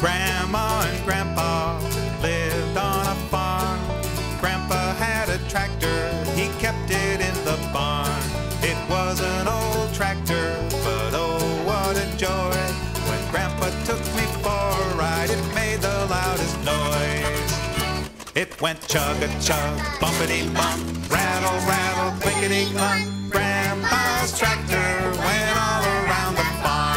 Grandma and Grandpa lived on a farm. Grandpa had a tractor, he kept it in the barn. It was an old tractor, but oh, what a joy. When Grandpa took me for a ride, it made the loudest noise. It went chug-a-chug, bumpity-bump, rattle-rattle, clickety-clunk. Grandpa's tractor went all around the farm.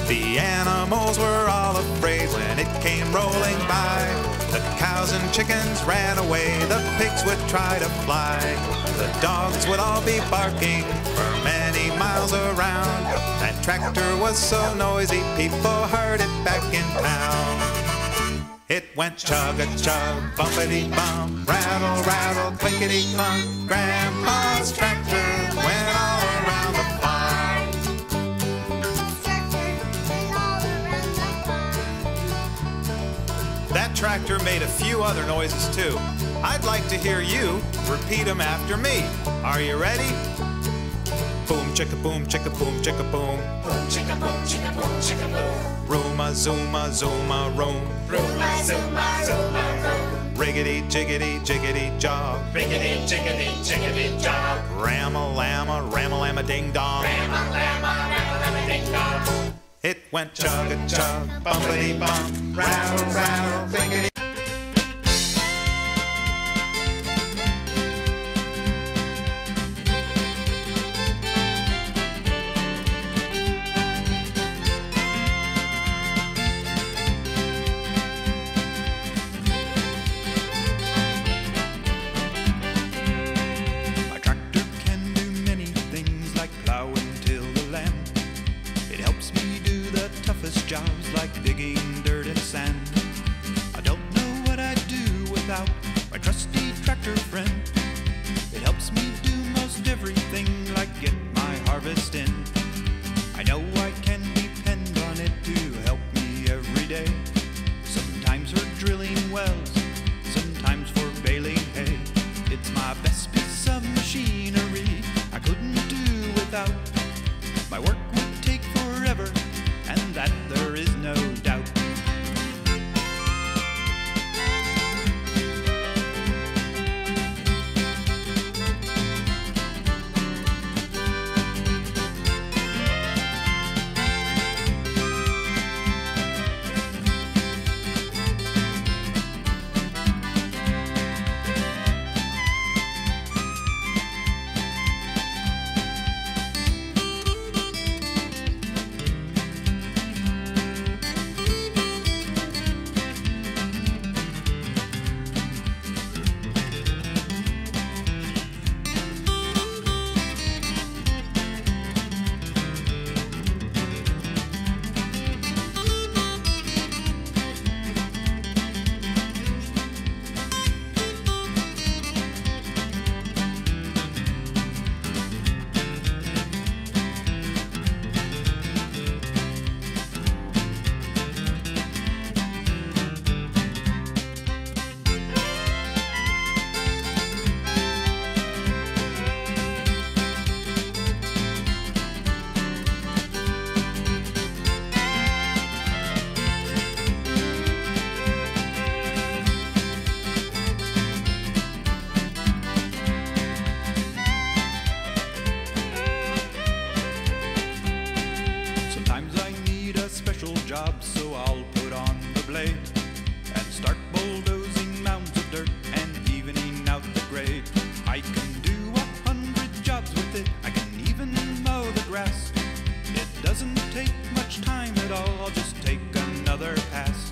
The animals were all afraid when it came rolling by. The cows and chickens ran away, the pigs would try to fly. The dogs would all be barking for many miles around. That tractor was so noisy, people heard it back in town. It went chug-a-chug, bumpity-bump, rattle-rattle, clickety-clunk. Grandpa's tractor went all around the farm. That tractor made a few other noises too. I'd like to hear you repeat them after me. Are you ready? Boom, chicka boom, chicka boom, chicka boom. Boom, chicka boom, chicka boom, chicka boom. Rooma, zooma, zooma, room. Rooma, zooma, zooma, room. Riggedy, jiggedy, jiggedy, jog. Riggedy, jiggedy, jiggedy, jog. Ram-a-lamma, ram-a-lamma, ding-dong. Ram-a-lamma, ram-a-lamma, ding-dong. It went chug-a-chug, bumpity-bump, rattle-rattle, clickety. Jobs like digging dirt and sand. I don't know what I'd do without my trusty tractor friend. It helps me do most everything, like get my harvest in. I know I can depend on it to help me every day. Sometimes for drilling wells, sometimes for baling hay. It's my best piece of machinery I couldn't do without. My work would take forever, and that there is no doubt. Job, so I'll put on the blade and start bulldozing mounds of dirt and evening out the grade. I can do 100 jobs with it, I can even mow the grass. It doesn't take much time at all, I'll just take another pass.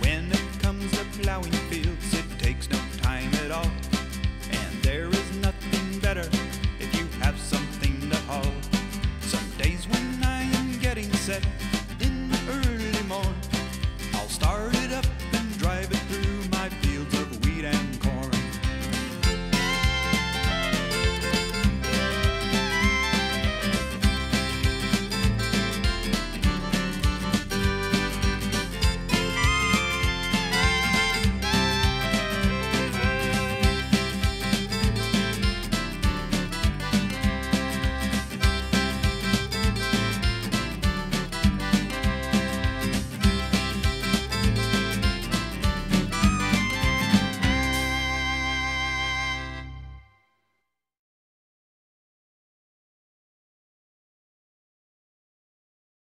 When it comes to plowing fields, it takes no time at all. And there is nothing better if you have something to haul. Some days when I am getting set,